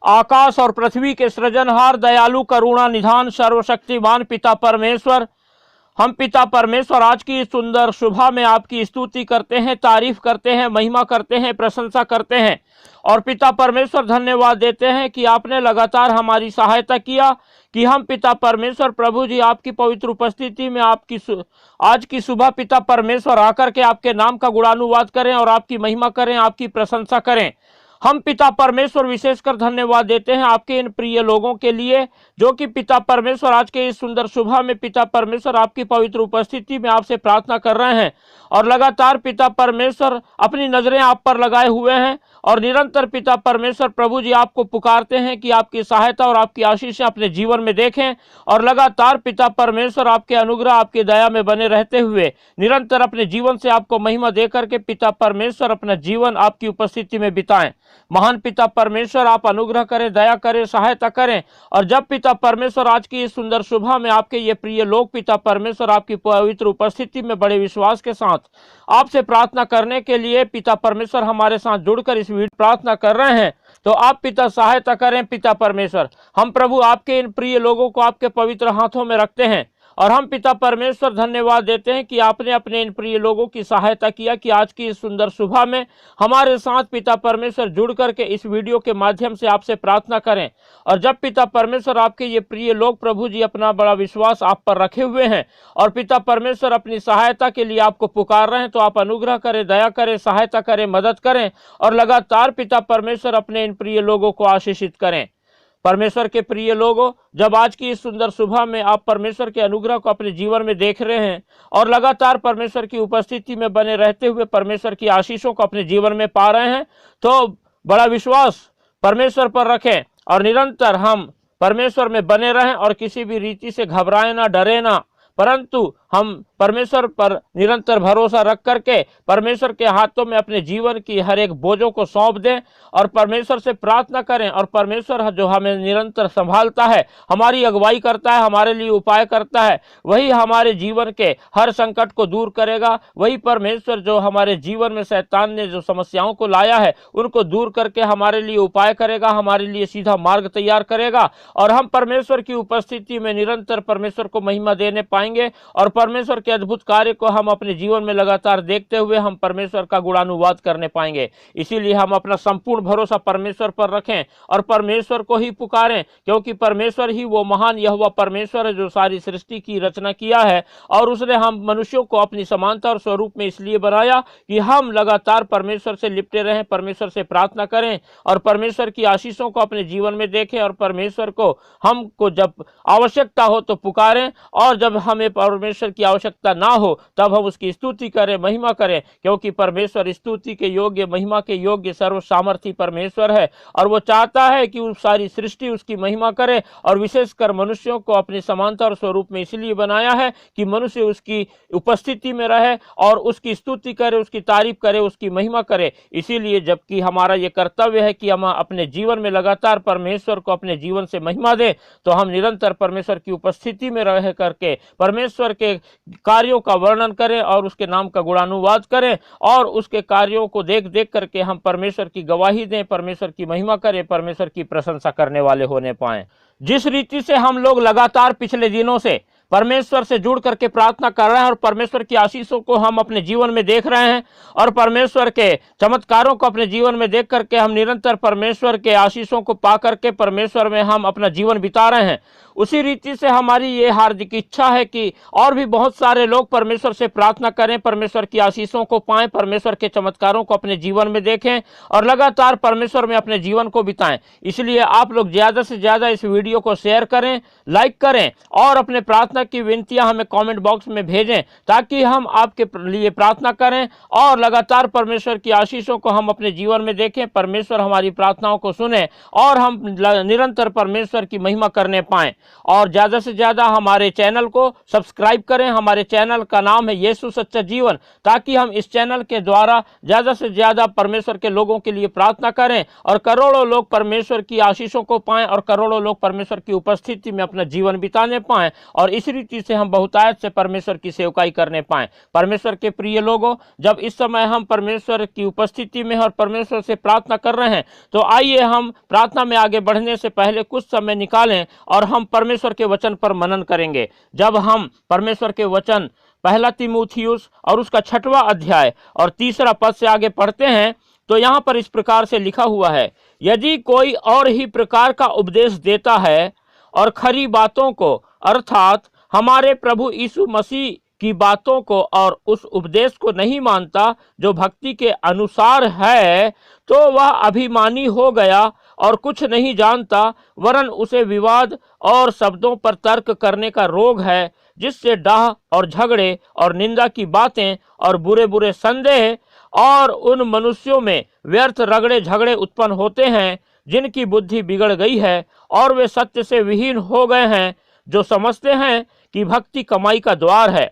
आकाश और पृथ्वी के सृजनहार, दयालु, करुणा निधान, सर्वशक्तिमान पिता परमेश्वर, हम पिता परमेश्वर आज की इस सुंदर सुबह में आपकी स्तुति करते हैं, तारीफ करते हैं, महिमा करते हैं, प्रशंसा करते हैं। और पिता परमेश्वर धन्यवाद देते हैं कि आपने लगातार हमारी सहायता किया कि हम पिता परमेश्वर प्रभु जी आपकी पवित्र उपस्थिति में आज की सुबह पिता परमेश्वर आकर के आपके नाम का गुणानुवाद करें और आपकी महिमा करें, आपकी प्रशंसा करें। हम पिता परमेश्वर विशेषकर धन्यवाद देते हैं आपके इन प्रिय लोगों के लिए जो कि पिता परमेश्वर आज के इस सुंदर सुबह में पिता परमेश्वर आपकी पवित्र उपस्थिति में आपसे प्रार्थना कर रहे हैं और लगातार पिता परमेश्वर अपनी नजरें आप पर लगाए हुए हैं और निरंतर पिता परमेश्वर प्रभु जी आपको पुकारते हैं कि आपकी सहायता और आपकी आशीष अपने जीवन में देखें और लगातार पिता परमेश्वर आपके अनुग्रह आपकी दया में बने रहते हुए निरंतर अपने जीवन से आपको महिमा दे करके पिता परमेश्वर अपना जीवन आपकी उपस्थिति में बिताएं। महान पिता परमेश्वर आप अनुग्रह करें, दया करें, सहायता करें। और जब पिता परमेश्वर आज की इस सुंदर सुबह में आपके ये प्रिय लोग पिता परमेश्वर आपकी पवित्र उपस्थिति में बड़े विश्वास के साथ आपसे प्रार्थना करने के लिए पिता परमेश्वर हमारे साथ जुड़कर इस वीडियो प्रार्थना कर रहे हैं, तो आप पिता सहायता करें। पिता परमेश्वर हम प्रभु आपके इन प्रिय लोगों को आपके पवित्र हाथों में रखते हैं और हम पिता परमेश्वर धन्यवाद देते हैं कि आपने अपने इन प्रिय लोगों की सहायता किया कि आज की इस सुंदर सुबह में हमारे साथ पिता परमेश्वर जुड़ करके इस वीडियो के माध्यम से आपसे प्रार्थना करें। और जब पिता परमेश्वर आपके ये प्रिय लोग प्रभु जी अपना बड़ा विश्वास आप पर रखे हुए हैं और पिता परमेश्वर अपनी सहायता के लिए आपको पुकार रहे हैं, तो आप अनुग्रह करें, दया करें, सहायता करें, मदद करें और लगातार पिता परमेश्वर अपने इन प्रिय लोगों को आशीषित करें। परमेश्वर के प्रिय लोगों, जब आज की इस सुंदर सुबह में आप परमेश्वर के अनुग्रह को अपने जीवन में देख रहे हैं और लगातार परमेश्वर की उपस्थिति में बने रहते हुए परमेश्वर की आशीषों को अपने जीवन में पा रहे हैं, तो बड़ा विश्वास परमेश्वर पर रखें और निरंतर हम परमेश्वर में बने रहें और किसी भी रीति से घबराएं ना, डरे ना, परंतु हम परमेश्वर पर निरंतर भरोसा रख करके परमेश्वर के हाथों में अपने जीवन की हर एक बोझों को सौंप दें और परमेश्वर से प्रार्थना करें। और परमेश्वर जो हमें निरंतर संभालता है, हमारी अगुवाई करता है, हमारे लिए उपाय करता है, वही हमारे जीवन के हर संकट को दूर करेगा। वही परमेश्वर जो हमारे जीवन में शैतान ने जो समस्याओं को लाया है उनको दूर करके हमारे लिए उपाय करेगा, हमारे लिए सीधा मार्ग तैयार करेगा और हम परमेश्वर की उपस्थिति में निरंतर परमेश्वर को महिमा देने पाएंगे और परमेश्वर के अद्भुत कार्य को हम अपने जीवन में लगातार देखते हुए हम परमेश्वर का गुणानुवाद करने पाएंगे। इसीलिए हम अपना संपूर्ण भरोसा परमेश्वर पर रखें और परमेश्वर को ही पुकारें, क्योंकि परमेश्वर ही वो महान यहोवा परमेश्वर है जो सारी सृष्टि की रचना किया है और उसने हम मनुष्यों को अपनी समानता और स्वरूप में इसलिए बनाया कि हम लगातार परमेश्वर से लिपटे रहें, परमेश्वर से प्रार्थना करें और परमेश्वर की आशीषों को अपने जीवन में देखें और परमेश्वर को हमको जब आवश्यकता हो तो पुकारें और जब हमें परमेश्वर की आवश्यकता ना हो तब हम उसकी स्तुति करें, महिमा करें, क्योंकि परमेश्वर स्तुति के योग्य, महिमा के योग्य, सर्व सामर्थी परमेश्वर है और वो चाहता है कि उस सारी सृष्टि उसकी महिमा करे और विशेषकर मनुष्यों को अपनी समानता और स्वरूप में इसलिए बनाया है कि मनुष्य उसकी उपस्थिति में रहे और उसकी स्तुति करे, उसकी तारीफ करे, उसकी महिमा करे। इसीलिए जबकि हमारा ये कर्तव्य है कि हम अपने जीवन में लगातार परमेश्वर को अपने जीवन से महिमा दें, तो हम निरंतर परमेश्वर की उपस्थिति में रह करके परमेश्वर के कार्यों का वर्णन करें और उसके नाम का गुणानुवाद करें और उसके कार्यों को देख देख करके हम परमेश्वर की गवाही दें, परमेश्वर की महिमा करें, परमेश्वर की प्रशंसा करने वाले होने पाएं। जिस रीति से हम लोग लगातार पिछले दिनों से परमेश्वर से जुड़ करके प्रार्थना कर रहे हैं और परमेश्वर की आशीषों को हम अपने जीवन में देख रहे हैं और परमेश्वर के चमत्कारों को अपने जीवन में देख करके हम निरंतर परमेश्वर के आशीषों को पा करके परमेश्वर में हम अपना जीवन बिता रहे हैं, उसी रीति से हमारी ये हार्दिक इच्छा है कि और भी बहुत सारे लोग परमेश्वर से प्रार्थना करें, परमेश्वर की आशीषों को पाएं, परमेश्वर के चमत्कारों को अपने जीवन में देखें और लगातार परमेश्वर में अपने जीवन को बिताएं। इसलिए आप लोग ज़्यादा से ज़्यादा इस वीडियो को शेयर करें, लाइक करें और अपने प्रार्थना की विनतियां हमें कमेंट बॉक्स में भेजें ताकि हम आपके लिए प्रार्थना करें और लगातार परमेश्वर की आशीषों को हम अपने जीवन में देखें, परमेश्वर हमारी प्रार्थनाओं को सुने और हम निरंतर परमेश्वर की महिमा करने पाएं। और ज़्यादा से ज़्यादा हमारे चैनल को सब्सक्राइब करें। हमारे चैनल का नाम है यीशु सच्चा जीवन, ताकि हम इस चैनल के द्वारा ज़्यादा से ज़्यादा परमेश्वर के लोगों के लिए प्रार्थना करें और करोड़ों लोग परमेश्वर की आशीषों को पाएं और करोड़ों लोग परमेश्वर की उपस्थिति में अपना जीवन बिताने पाएं। और इस इस रीति से हम बहुतायत से परमेश्वर की सेवकाई करने पाएं। परमेश्वर के प्रिय लोगों, जब इस समय हम परमेश्वर की उपस्थिति में और परमेश्वर से प्रार्थना कर रहे हैं, तो आइए हम प्रार्थना में आगे बढ़ने से पहले कुछ समय निकालें और हम परमेश्वर के वचन पर मनन करेंगे। जब हम परमेश्वर के वचन पहला तीमुथियुस और उसका 6वां अध्याय और 3 पद से आगे पढ़ते हैं, तो यहाँ पर इस प्रकार से लिखा हुआ है, यदि कोई और ही प्रकार का उपदेश देता है और खरी बातों को अर्थात हमारे प्रभु यीशु मसीह की बातों को और उस उपदेश को नहीं मानता जो भक्ति के अनुसार है, तो वह अभिमानी हो गया और कुछ नहीं जानता, वरन उसे विवाद और शब्दों पर तर्क करने का रोग है, जिससे डाह और झगड़े और निंदा की बातें और बुरे बुरे संदेह और उन मनुष्यों में व्यर्थ रगड़े झगड़े उत्पन्न होते हैं जिनकी बुद्धि बिगड़ गई है और वे सत्य से विहीन हो गए हैं, जो समझते हैं कि भक्ति कमाई का द्वार है।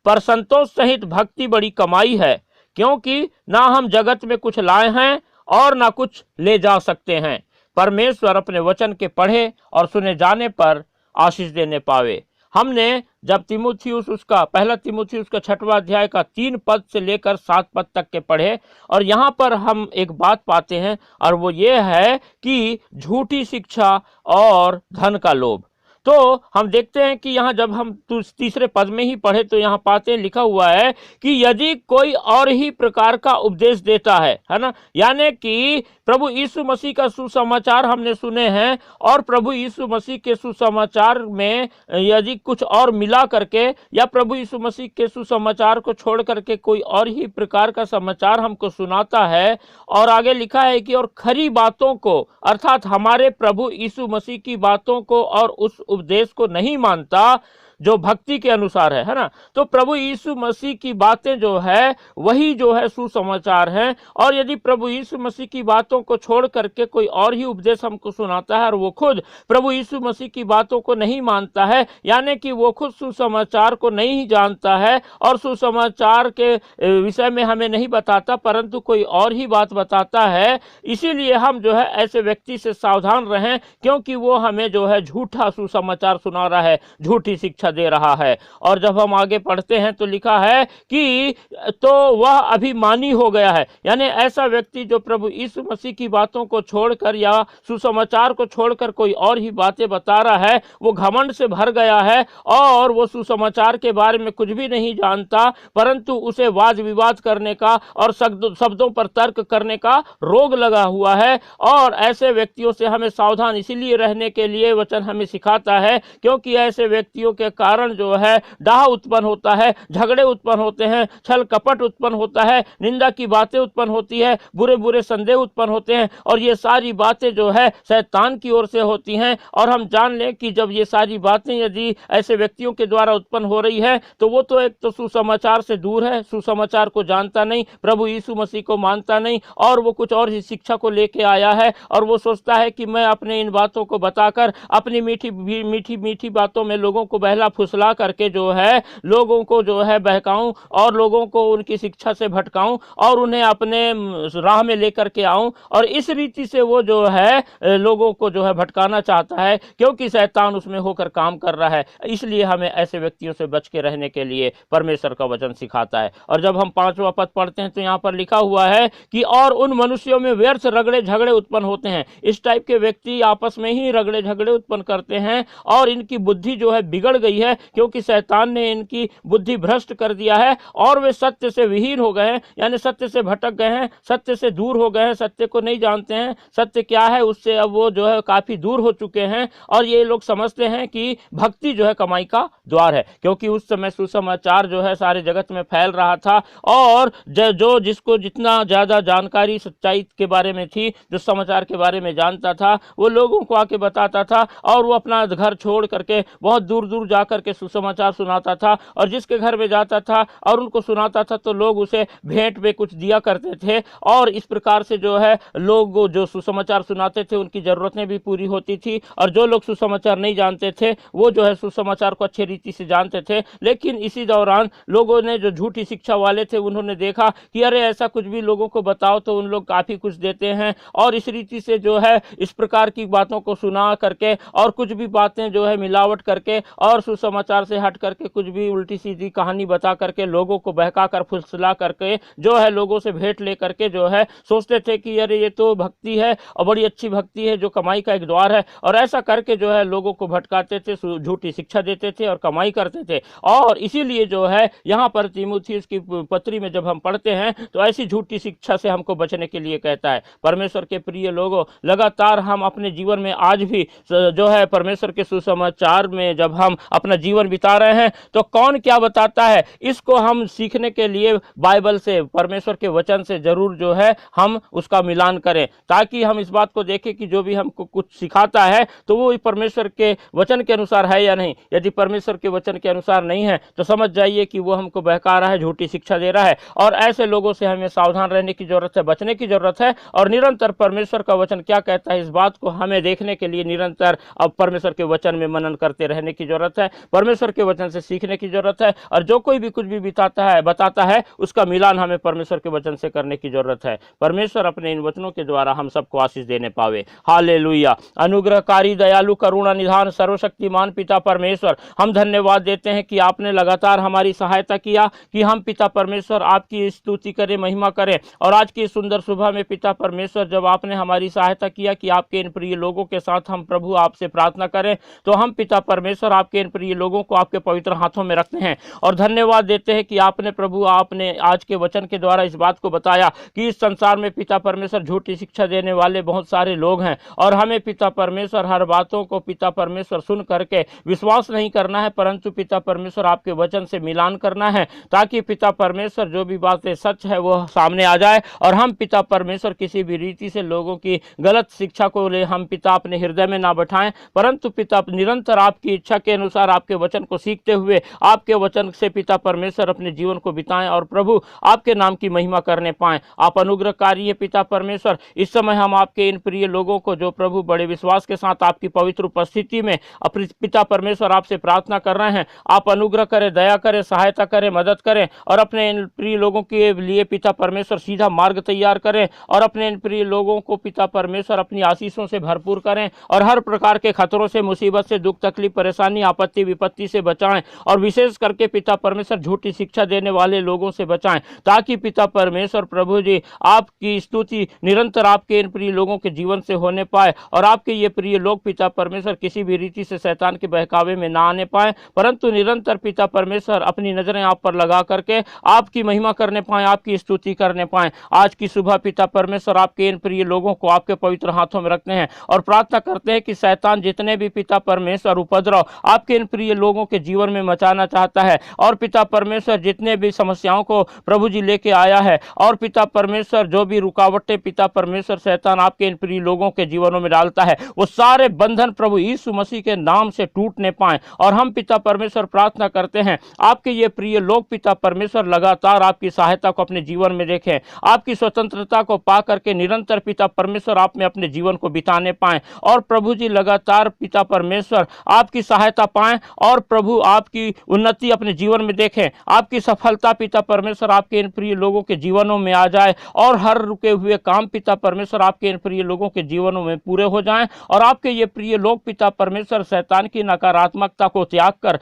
पर संतोष सहित भक्ति बड़ी कमाई है, क्योंकि ना हम जगत में कुछ लाए हैं और ना कुछ ले जा सकते हैं। परमेश्वर अपने वचन के पढ़े और सुने जाने पर आशीष देने पावे। हमने जब तीमुथियुस उसका पहला तीमुथियुस का 6वां अध्याय का 3 पद से लेकर 7 पद तक के पढ़े, और यहाँ पर हम एक बात पाते हैं, और वो ये है कि झूठी शिक्षा और धन का लोभ। तो हम देखते हैं कि यहाँ जब हम 3 पद में ही पढ़े तो यहाँ पाते हैं लिखा हुआ है कि यदि कोई और ही प्रकार का उपदेश देता है ना, यानी कि प्रभु यीशु मसीह का सुसमाचार हमने सुने हैं और प्रभु यीशु मसीह के सुसमाचार में यदि कुछ और मिला करके या प्रभु यीशु मसीह के सुसमाचार को छोड़ करके कोई और ही प्रकार का समाचार हमको सुनाता है, और आगे लिखा है कि और खरी बातों को अर्थात हमारे प्रभु यीशु मसीह की बातों को और उस उपदेश को नहीं मानता जो भक्ति के अनुसार है ना। तो प्रभु यीशु मसीह की बातें जो है वही जो है सुसमाचार हैं, और यदि प्रभु यीशु मसीह की बातों को छोड़ करके कोई और ही उपदेश हमको सुनाता है और वो खुद प्रभु यीशु मसीह की बातों को नहीं मानता है, यानी कि वो खुद सुसमाचार को नहीं जानता है और सुसमाचार के विषय में हमें नहीं बताता परंतु कोई और ही बात बताता है, इसीलिए हम जो है ऐसे व्यक्ति से सावधान रहें, क्योंकि वो हमें जो है झूठा सुसमाचार सुना रहा है, झूठी शिक्षा दे रहा है। और जब हम आगे पढ़ते हैं तो लिखा है कि तो वह अभिमानी हो गया है, यानी ऐसा व्यक्ति जो प्रभु यीशु मसीह की बातों को छोड़कर या सुसमाचार को छोड़कर कोई और ही बातें बता रहा है, वो घमंड से भर गया है और वो सुसमाचार के बारे में कुछ भी नहीं जानता, परंतु उसे वाद विवाद करने का और शब्दों पर तर्क करने का रोग लगा हुआ है। और ऐसे व्यक्तियों से हमें सावधान इसीलिए रहने के लिए वचन हमें सिखाता है, क्योंकि ऐसे व्यक्तियों के कारण जो है डाह उत्पन्न होता है, झगड़े उत्पन्न होते हैं, छल कपट उत्पन्न होता है, निंदा की बातें उत्पन्न होती है, बुरे बुरे संदेह उत्पन्न होते हैं, और ये सारी बातें जो है शैतान की ओर से होती हैं। और हम जान लें कि जब ये सारी बातें यदि ऐसे व्यक्तियों के द्वारा उत्पन्न हो रही है तो वो तो एक तो सुसमाचार से दूर है, सुसमाचार को जानता नहीं, प्रभु यीशु मसीह को मानता नहीं, और वो कुछ और ही शिक्षा को लेके आया है और वो सोचता है कि मैं अपने इन बातों को बताकर अपनी मीठी मीठी मीठी बातों में लोगों को बहला फुसला करके जो है लोगों को जो है बहकाऊं और लोगों को उनकी शिक्षा से भटकाऊं और उन्हें अपने राह में लेकर के आऊं, और इस रीति से वो जो है लोगों को जो है भटकाना चाहता है, क्योंकि शैतान उसमें होकर काम कर रहा है। इसलिए हमें ऐसे व्यक्तियों से बच के रहने के लिए परमेश्वर का वचन सिखाता है। और जब हम 5वां पद पढ़ते हैं तो यहाँ पर लिखा हुआ है कि और उन मनुष्यों में व्यर्थ रगड़े झगड़े उत्पन्न होते हैं। इस टाइप के व्यक्ति आपस में ही रगड़े झगड़े उत्पन्न करते हैं और इनकी बुद्धि जो है बिगड़ गई है, क्योंकि शैतान ने इनकी बुद्धि भ्रष्ट कर दिया है और वे सत्य से विहीन हो गए हैं, यानी सत्य से भटक गए हैं, सत्य से दूर हो गए हैं, सत्य को नहीं जानते हैं, सत्य क्या है उससे अब वो जो है काफी दूर हो चुके हैं। और ये लोग समझते हैं कि भक्ति जो है कमाई का द्वार है, क्योंकि उस समय सुसमाचार जो है सारे जगत में फैल रहा था और जो जिसको जितना ज्यादा जानकारी सच्चाई के बारे में थी, जो समाचार के बारे में जानता था, वो लोगों को आके बताता था और वो अपना घर छोड़ करके बहुत दूर दूर जा करके सुसमाचार सुनाता था। और जिसके घर में जाता था और उनको सुनाता था तो लोग उसे भेंट में कुछ दिया करते थे, और इस प्रकार से जो है लोग जो सुसमाचार सुनाते थे उनकी जरूरतें भी पूरी होती थी। और जो लोग सुसमाचार नहीं जानते थे वो जो है सुसमाचार को अच्छी रीति से जानते थे, लेकिन इसी दौरान लोगों ने जो झूठी शिक्षा वाले थे उन्होंने देखा कि अरे ऐसा कुछ भी लोगों को बताओ तो उन लोग काफी कुछ देते हैं, और इस रीति से जो है इस प्रकार की बातों को सुना करके और कुछ भी बातें जो है मिलावट करके और सुसमाचार से हट करके कुछ भी उल्टी सीधी कहानी बता करके लोगों को बहका कर फुसला करके जो है लोगों से भेंट ले करके जो है सोचते थे कि अरे ये तो भक्ति है और बड़ी अच्छी भक्ति है जो कमाई का एक द्वार है, और ऐसा करके जो है लोगों को भटकाते थे, झूठी शिक्षा देते थे और कमाई करते थे। और इसीलिए जो है यहाँ पर तीमुथियुस की पत्री में जब हम पढ़ते हैं तो ऐसी झूठी शिक्षा से हमको बचने के लिए कहता है। परमेश्वर के प्रिय लोगों, लगातार हम अपने जीवन में आज भी जो है परमेश्वर के सुसमाचार में जब हम अपना जीवन बिता रहे हैं तो कौन क्या बताता है, इसको हम सीखने के लिए बाइबल से, परमेश्वर के वचन से जरूर जो है हम उसका मिलान करें, ताकि हम इस बात को देखें कि जो भी हमको कुछ सिखाता है तो वो परमेश्वर के वचन के अनुसार है या नहीं। यदि परमेश्वर के वचन के अनुसार नहीं है तो समझ जाइए कि वो हमको बहका रहा है, झूठी शिक्षा दे रहा है। और ऐसे लोगों से हमें सावधान रहने की जरूरत है, बचने की जरूरत है, और निरंतर परमेश्वर का वचन क्या कहता है इस बात को हमें देखने के लिए निरंतर अब परमेश्वर के वचन में मनन करते रहने की जरूरत है, परमेश्वर के वचन से सीखने की जरूरत है। और जो कोई भी कुछ भी बताता है उसका मिलान हमें परमेश्वर के वचन से करने की जरूरत है। परमेश्वर अपने इन वचनों के द्वारा हम सबको आशीष देने पावे। हालेलुया। अनुग्रहकारी, दयालु, करुणा निधान, सर्वशक्तिमान पिता परमेश्वर, हम धन्यवाद देते हैं कि आपने लगातार हमारी सहायता किया कि हम पिता परमेश्वर आपकी स्तुति करें, महिमा करें। और आज की सुंदर सुबह में पिता परमेश्वर जब आपने हमारी सहायता किया कि आपके इन प्रिय लोगों के साथ हम प्रभु आपसे प्रार्थना करें, तो हम पिता परमेश्वर आपके इन प्रिय लोगों को आपके पवित्र हाथों में रखते हैं और धन्यवाद देते हैं कि आपने प्रभु आपने आज के वचन के द्वारा इस बात को बताया कि इस संसार में पिता परमेश्वर झूठी शिक्षा देने वाले बहुत सारे लोग हैं, और हमें पिता परमेश्वर हर बातों को पिता परमेश्वर सुन करके विश्वास नहीं करना है, परंतु पिता परमेश्वर आपके वचन से मिलान करना है, ताकि पिता परमेश्वर जो भी बातें सच है वो सामने आ जाए और हम पिता परमेश्वर किसी भी रीति से लोगों की गलत शिक्षा को ले हम पिता अपने हृदय में ना बैठाएं, परंतु पिता निरंतर आपकी इच्छा के अनुसार आपके वचन को सीखते हुए आपके वचन से पिता परमेश्वर अपने जीवन को बिताएं और प्रभु आपके नाम की महिमा करने पाएं। आप अनुग्रहकारी है पिता परमेश्वर। इस समय हम आपके इन प्रिय लोगों को जो प्रभु बड़े विश्वास के साथ आपकी पवित्र उपस्थिति में पिता परमेश्वर आपसे प्रार्थना कर रहे हैं, आप अनुग्रह करें, दया करें, सहायता करें, मदद करें, और अपने इन प्रिय लोगों के लिए पिता परमेश्वर सीधा मार्ग तैयार करें, और अपने इन प्रिय लोगों को पिता परमेश्वर अपनी आशीषों से भरपूर करें, और हर प्रकार के खतरों से, मुसीबत से, दुख तकलीफ, परेशानी, आपत्ति विपत्ति से बचाएं, और विशेष करके पिता परमेश्वर झूठी शिक्षा देने वाले लोगों से बचाएं, ताकि पिता परमेश्वर प्रभु जी आपकी स्तुति निरंतर आपके इन प्रिय लोगों के जीवन से होने पाए, और आपके ये प्रिय लोग पिता परमेश्वर किसी भी रीति से शैतान के बहकावे में ना आने पाए, परंतु निरंतर पिता परमेश्वर अपनी नजरें आप पर लगा करके आपकी महिमा करने पाए, आपकी स्तुति करने पाए। आज की सुबह पिता परमेश्वर आपके इन प्रिय लोगों को आपके पवित्र हाथों में रखते हैं और प्रार्थना करते हैं कि शैतान जितने भी पिता परमेश्वर उपद्रव आपके इन प्रिय लोगों के जीवन में मचाना चाहता है, और पिता परमेश्वर जितने भी समस्याओं को प्रभु जी लेके आया है, और पिता परमेश्वर जो भी रुकावटें पिता परमेश्वर शैतान आपके इन प्रिय लोगों के जीवनों में डालता है, वो सारे बंधन प्रभु यीशु मसीह के नाम से टूटने पाए। और हम पिता परमेश्वर प्रार्थना करते हैं आपके ये प्रिय लोग पिता परमेश्वर लगातार आपकी सहायता को अपने जीवन में देखें, आपकी स्वतंत्रता को पा करके निरंतर पिता परमेश्वर आप में अपने जीवन को बिताने पाएं, और प्रभु जी लगातार पिता परमेश्वर आपकी सहायता पाएं, और प्रभु आपकी उन्नति अपने जीवन में देखें, आपकी सफलता पिता परमेश्वर आपके इन प्रिय लोगों के जीवनों में आ जाए, और हर रुके हुए काम पिता परमेश्वर आपके इन प्रिय लोगों के जीवनों में पूरे हो जाएं, और आपके ये प्रिय लोग पिता परमेश्वर शैतान की नकारात्मकता को त्याग कर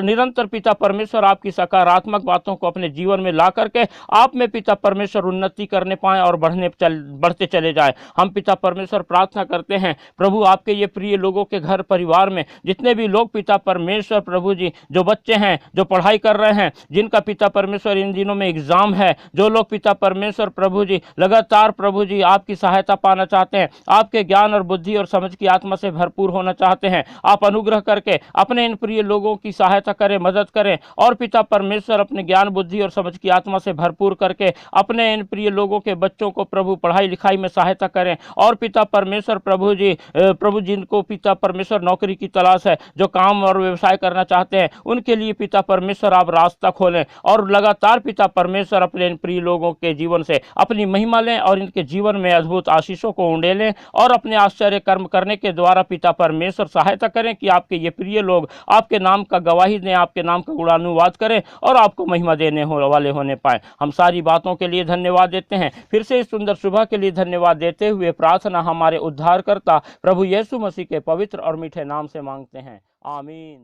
निरंतर पिता परमेश्वर आपकी सकारात्मक बातों को अपने जीवन में ला करके आप में पिता परमेश्वर उन्नति करने पाएं और बढ़ते चले जाए। हम पिता परमेश्वर प्रार्थना करते हैं प्रभु आपके ये प्रिय लोगों के घर परिवार में जितने भी लोग पिता परमेश्वर प्रभु जी जो बच्चे हैं जो पढ़ाई कर रहे हैं, जिनका पिता परमेश्वर इन दिनों में एग्जाम है, जो लोग पिता परमेश्वर प्रभु जी लगातार प्रभु जी आपकी सहायता पाना चाहते हैं, आपके ज्ञान और बुद्धि और समझ की आत्मा से भरपूर होना चाहते हैं, आप अनुग्रह करके अपने इन प्रिय लोगों की सहायता करें, मदद करें, और पिता परमेश्वर अपने ज्ञान बुद्धि और समझ की आत्मा से भरपूर करके अपने इन प्रिय लोगों के बच्चों को प्रभु पढ़ाई लिखाई में सहायता करें। और पिता परमेश्वर प्रभु जिनको पिता परमेश्वर नौकरी की तलाश है, जो काम और व्यवसाय करना चाहते हैं, उनके लिए पिता परमेश्वर आप रास्ता खोलें, और लगातार पिता परमेश्वर अपने इन प्रिय लोगों के जीवन से अपनी महिमा लें, और इनके जीवन में अद्भुत आशीषों को उंडेलें, और अपने आश्चर्य कर्म करने के द्वारा पिता परमेश्वर सहायता करें कि आपके ये प्रिय लोग आपके नाम का गवाही दें, आपके नाम का गुणानुवाद करें, और आपको महिमा देने वाले होने पाए। हम सारी बातों के लिए धन्यवाद देते हैं, फिर से इस सुंदर सुबह के लिए धन्यवाद देते हुए प्रार्थना हमारे उद्धारकर्ता प्रभु यीशु मसीह के पवित्र और मीठे नाम से मांगते हैं, आमीन।